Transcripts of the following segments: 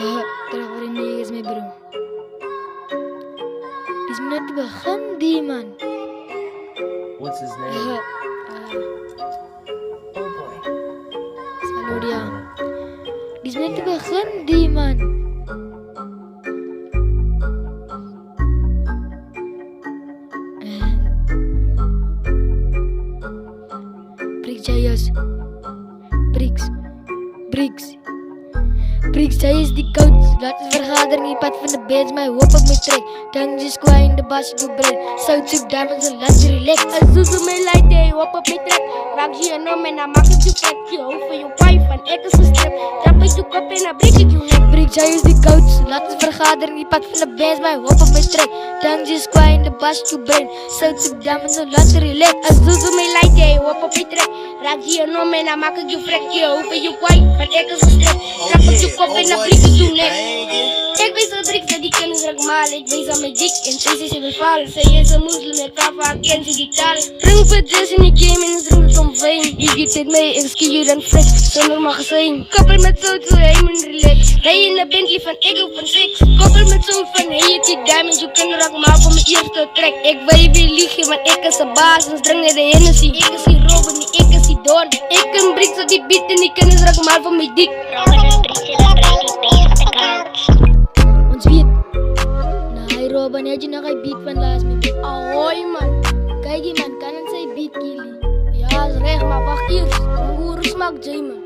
Terug voor die negers, my bro. Dis net begin die man. What's his name? Oh boy. Saludia. Dis net begin die man. Bricks Jayas. Bricks Jayas die coach. Laat ons vergadering die pad van de bands. My hoop op my trek. Dank je square in de bas doe brein. South zoek diamonds en laat je relax. Azuzu my light, hey, hoop op my trek. Raak je en om en dan maak ik je vet. Je hoofd van je wife en ik is gestript. Trap ik je kop en dan breek ik je nek. Bricks Jayas die coach. Laat ons vergadering die pad van de bands. My hoop op my trek. Dank je square in de bas doe brein. South zoek diamonds en laat je relax. Azuzu my light, hey, hoop op my trek. Raak je en om en dan maak ik je vrek. Je hoofd van je wife en ik is gestript. Trap ik je kop en dan breek ik je nek. Ik wees dat Bricks dat die kennis raak malen. Ik wees aan mijn dik en deze is even falen. Zij is een moslim en papa kent ze die talen. Bring voor dress in die game en is roet om veen. Je geeft het mee, ik ski je dan fresh zonder magazijn. Koppel met zout zo hij moet relax. Rij in de Bentley van ik op van six. Koppel met zout van hey het die diamonds. Je kunt raak maar voor mijn eerste trek. Ik wil je weer liegen, want ik is een baas. Dus drink naar de Hennessy. Ik is die Robin, ik is die Don. Ik kan Bricks op die beat en die kennis raak maar voor mijn dik. Ons weet. Nou, hy Robin, het jy nog hy beat van laas my beat? Ahoy man. Kyk die man, kan ons sy beat killie? Ja, is recht, maar wacht eerst. Hoe smaakt Jay man?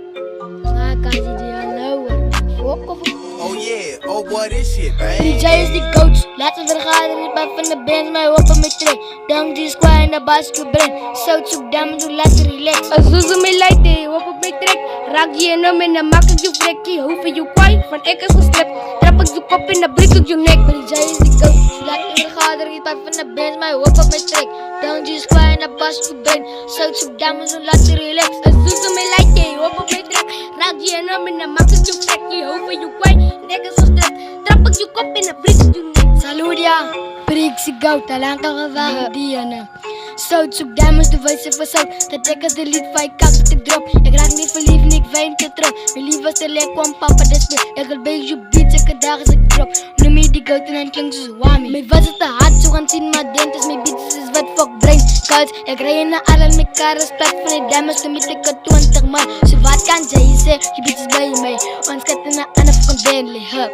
Nah, kan sy jy al nou hoor. Fok of Oh yeah, oh boy, this shit, man. DJ is die coach. Laat ons vergaderen die pad van de bands. My hoop op my trek. Dank die square in de bas to brein. South zoek diamonds, laat je relax. Azuzu my light, hey, hoop op my trek. Raak je en om en dan maak ik je vrek. Je hoofd van je kwaai, van ik is gestript. Trap ik je kop en dan breek ik je nek. DJ is die coach. Laat ons vergaderen die pad van de bands. My hoop op my trek. Dank die square in de bas to brein. South zoek diamonds, laat je relax. Azuzu my light, hey, hoop op my trek. Raak je en om en dan maak ik je vrek. Je hoofd van je kwaai, van ik is gestript. Trap ik je kop en dan breek ik je nek. Saludia. Bricks die goud, al lang al gewaagd die ene. South zoek diamonds, de wijze van zout. Dat ik als de lied van je kant te drop. Ik raak niet verliefd, niet wijn te trouw. Mijn lief was te lekker, kwam papa de speel. Ik wil bij je beats, elke dag als ik drop. Noem je die goud en dan klinkt zoals wami. Mijn was het te hard, zo gaan zien, maar dent is mijn beats is wat fuck brain. Koud, ik rij in de allen met karas, plat van die diamonds, toen met ik 20 man. Zo wat kan jij zeggen, je beats is bij mij. Ons gaat in een ander van Bentley, hup.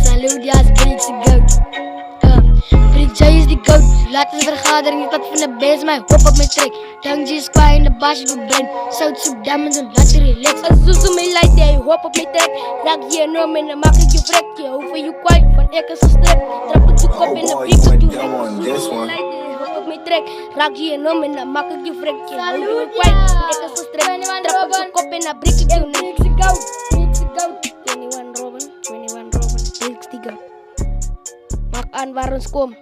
Saludia's, Bricks die goud. Bricks Jay is die goat. Laat ons vergadering die pad van de bands. My hoop op my trek. Dank je square in de bas je brein. South zoek diamonds en laat je relax. Azuzu my light, hey, hoop op my trek. Raak je en om en dan maak ik je vrek. Je hoofd van je kwaai, van ik is gestript. Trap ik je kop en dan breek ik je nek. Azuzu my light, hey, hoop op my trek. Raak je en om en dan maak ik je vrek. Je hoofd van je kwaai, van ik is gestript. Trap ik je kop en dan breek ik je nek. Bricks die goat, Bricks die goat. 21 Robin, Bricks die goat. Maak aan waar ons komen.